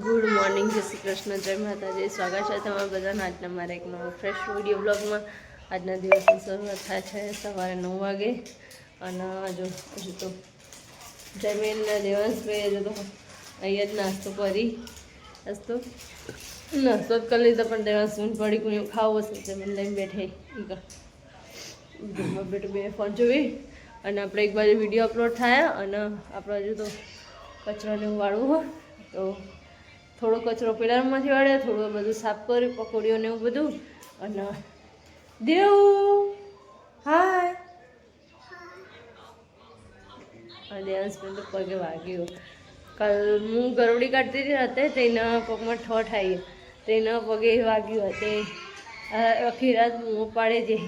Good morning, જય શ્રી કૃષ્ણ, જય માતાજી. સ્વાગત છે તમારા બધાના આજના મારા એક નવા ફ્રેશ વિડીયો બ્લોગમાં. આજના દિવસની શરૂઆત થાય છે સવારે 9 વાગે અને હજુ તો જમીનના દેવાંશભાઈ હજુ તો અહીંયા જ નાસ્તો કરી નાસ્તો જ કરી લીધો, પણ દેવાંશ પડી કોઈ ખાવું હશે જમીન લઈને બેઠે બેઠું બે ફોન જોઈ અને આપણે એક બાજુ વિડીયો અપલોડ થયા અને આપણે હજુ તો કચરાને વાળવું હોય તો થોડો કચરો પેલામાંથી વાળે, થોડું બધું સાફ કર્યું, પકોડીઓને એવું બધું. અને દેવ હાય દેવાંશભાઈ તો પગે વાગ્યું. કાલ હું ગરવડી કાઢતી હતી રાતે, તેના પગમાં ઠોઠ આવી, તેના પગે વાગ્યું તે આખી રાત મોં પાડે જઈ.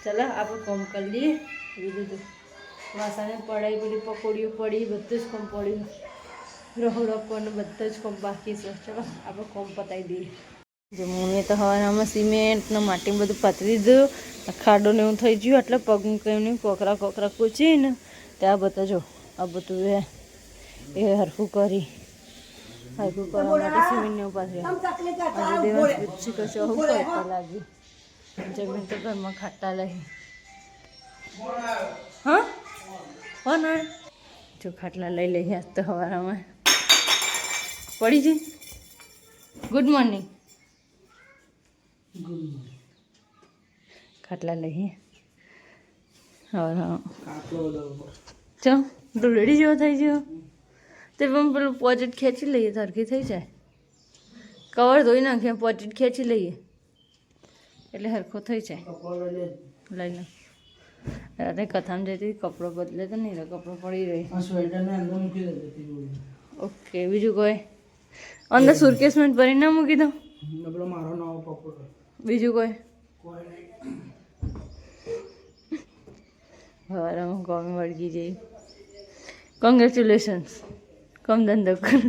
ચાલો આપણે કોમ કરી લઈએ. બીજું તો વાસણે પડાઈ પેલી પકોડીઓ પડી, બધું જ કોમ પડ્યું, રહોડકોને બધા જ કોમ બાકી છે. ચાલો આપણે કોમ પતાવી દઈએ. જો મને તો હવારમાં સિમેન્ટને માટી બધું પાથરી દીધું, ખાડોને એવું થઈ ગયું એટલે પગનું કંઈ નહીં, કોકરા કૂચીને ત્યાં બધા જો આ બધું એ હરખું કરવા માટે સિમેન્ટને એવું પાથર્યું. દિવસ પૂછી કશું હું કરતા લાગી. જમીન તો ઘરમાં ખાટા લઈ હા હો ના જો ખાટલા લઈ લઈએ આજ તો સવારમાં પડી જઈ. Good morning. ખાટલા લઈએ હા ચો તું રેડી જેવો થઈ ગયો તે પણ પેલું પોચેટ ખેંચી લઈએ, સરખી થઈ જાય. કવર ધોઈ નાખીએ, પોચેટ ખેંચી લઈએ એટલે હરખો થઈ જાય. લઈ લો રાતે કથામાં જતી કપડો બદલે તો નહીં, કપડો પડી રહી. ઓકે બીજું કોઈ અંદર સુરકેસમાં ભરી ના મૂકી દઉં. બીજું કોઈ હવે હું કોમે વળગી જઈ. કોંગ્રેચ્યુલેશન્સ, કમ ધંધો કર.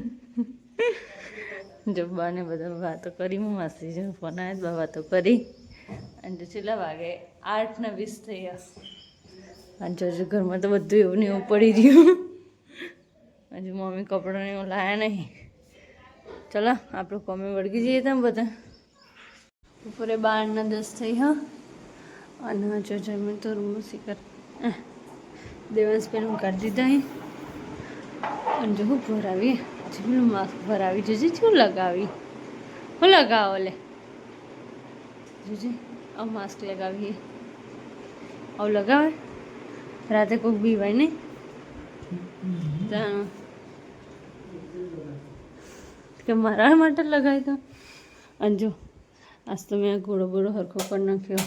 જો બાને બધા વાતો કરી, હું માસી જો ફોન આવ્યા વાતો કરી. અને જો છેલ્લા વાગે 8:20 થઈ ગયા. અને જો ઘરમાં તો બધું એવું ને એવું પડી રહ્યું. હજુ મમ્મી કપડાને એવું લાયા નહીં. ચલો આપણે કોમે વળગી જઈએ તમે બધા. બપોરે 12:10 થઈ હા. અને જો જમીન તો રૂમ શીખર દેવાંશભાઈ કાઢી દીધા અહીં. અને જો હું ભરાવી પેલું માસ્ક ભરાવી જોજે શું લગાવી, હું લગાવો લે જોજે આ માસ્ક લગાવીએ. આવું લગાવે રાતે કોઈક બીવાય નહીં. કે મારા માટે લગાવી દો. અને જો આજ તો મેં ઘોડો હરખો કરી નાખ્યો.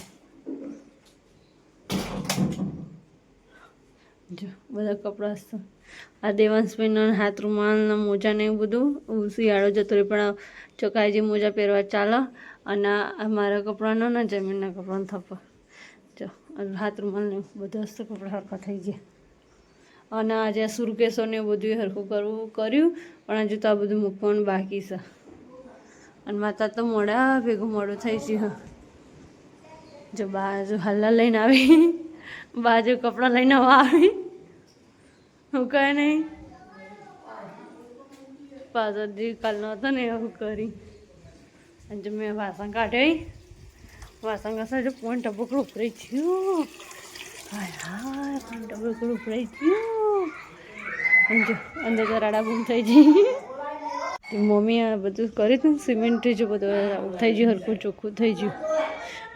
જો બધા કપડાં તો આ દેવાંશભાઈનો હાથ રૂમાલના મોજાને એવું બધું શિયાળો જતો રહે પણ ચોકાઈ જે મોજા પહેરવા ચાલે. અને આ મારા કપડાનો ને જમીનના કપડાનો થપ્પો જો હાથ રૂમાલને બધા હસ્ત કપડાં હરખા થઈ ગયા. અને આજે સુરકેસોને બધું હરખું કર્યું પણ હજુ તો આ બધું મૂકવાનું બાકી છે. અને માતા તો મોડું થઈ ગયું. જો બાજુ હાલ્લા લઈને આવી, બાજુ કપડાં લઈને આવી, હું કહે નહીં પાછળ જે કાલનો હતો ને એવું કરી. અને જો મેં વાસણ કાઢ્યા, વાસણ ઘસા જો પોઈન્ટ ટબકડું ઉપરાઈ થયું. હા પોઈન્ટ ટબકડું ઉપરાઈ થયું. અને જો અંદર તો રાડા બૂમ થઈ ગઈ. મમ્મી આ બધું કર્યું હતું ને સિમેન્ટ જો બધું થઈ ગયું, હરખું ચોખ્ખું થઈ ગયું.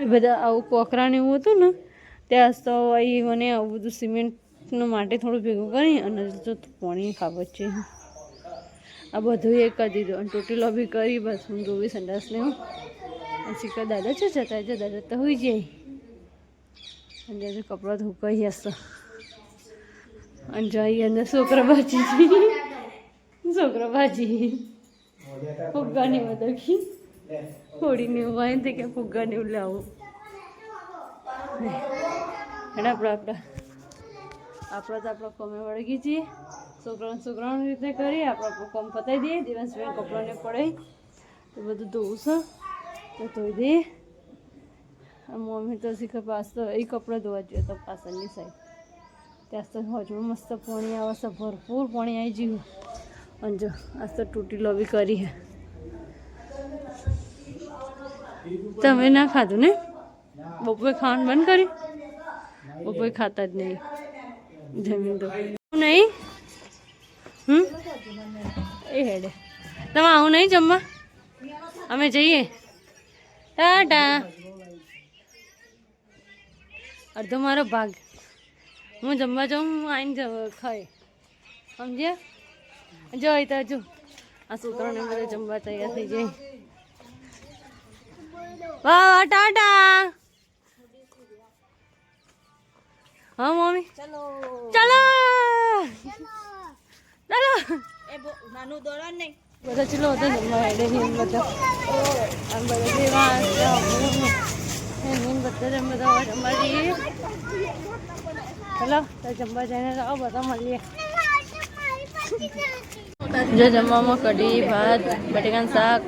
એ બધા આવું કોકરાને એવું હતું ને ત્યાં તો અહીં મને આવું બધું સિમેન્ટનું માટે થોડું ભેગું કરી અને જો પાણી ખાવત છે. આ બધું એ કરી દીધું અને ટોટીલો બી કરી. બસ હું ધોવી સંડાસને હું શીખર દાદા છે જતા છે, દાદા તો હોઈ જાય. અને હજુ કપડાં ધોકાઈ હશે. અને જઈ અંદર છોકરા ભાજી ફુગ્ગાની બધકી હોળીને એવું હોય ને કે ફુગ્ગાને એવું લાવું. અને આપણે તો આપણો કોમે વળગી જઈએ. છોકરાઓની રીતે કરીએ, આપણે કોમ પતાવી દઈએ. દિવસભાઈ કપડાને પડે તો બધું ધોવું છે તો ધોઈ દઈએ. મમ્મી તો શીખર પાસ તો એ કપડાં ધોવા જોઈએ તો પાછળની સાઈડ ત્યાં તો હજુ મસ્ત પાણી આવે છે, ભરપૂર પાણી આવી ગયું. અને જો આજ તો તૂટી લોબી કરી હે. તમે ના ખાધું ને? બપોરે ખાવાનું બંધ કર્યું? બપોરે ખાતા જ નહીં. જમીન તો નહીં. એ હેડે તમે આવું નહીં જમવા? અમે જઈએ. ટાટા. અડધો મારો ભાગ. હું જમવા જાઉં, હું આવીને ખાઈ સમજ્યા? જો અહીં તો હજુ આ છોકરાને બધા જમવા તૈયાર થઈ જાય. વાહ ટાટા. હા મમ્મી ચલો ચલો ચલો. નાનું દોડવાનું નહીં. બધા ચલો હતા જમવા હેડે ને બધા આમ બધા જેવા બધા જમવા જઈએ. ચલો તો જમવા જઈને આવો બધા મળીએ. જો જમવામાં કઢી ભાત બટેકાનું શાક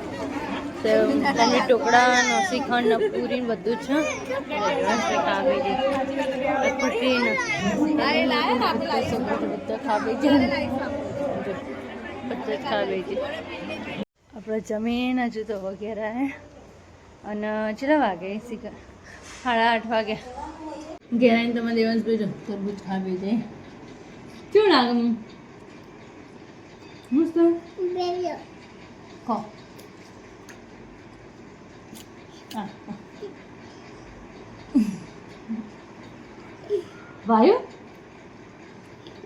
પનીર ટોકડા શ્રીખંડ પૂરી બધું જ છે. ખાવી છે ખાવી છે આપણે જમીન હજુ તો વગેરે હે. અને કેટલા વાગે? 8:30 વાગે. ઘેર આવીને તમે દેવાંશ ભાઈ જો તરબૂચ ખાવી છે. કેવું લાગે? મસ્ત ખો. ભાઈ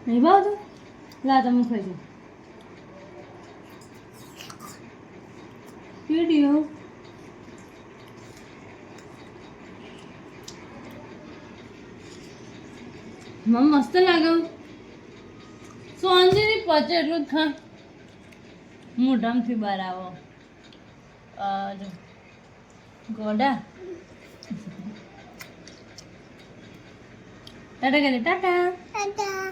નહીં ભાવતું? લા તમે ખાઈ જાઓ. વિડીયો મને મસ્ત લાગે. સોંજી પચે એટલું જ ખા. મોઢામાંથી બહાર આવો. જો ગોડા ટાટા કરે. ટાટા ટાટા.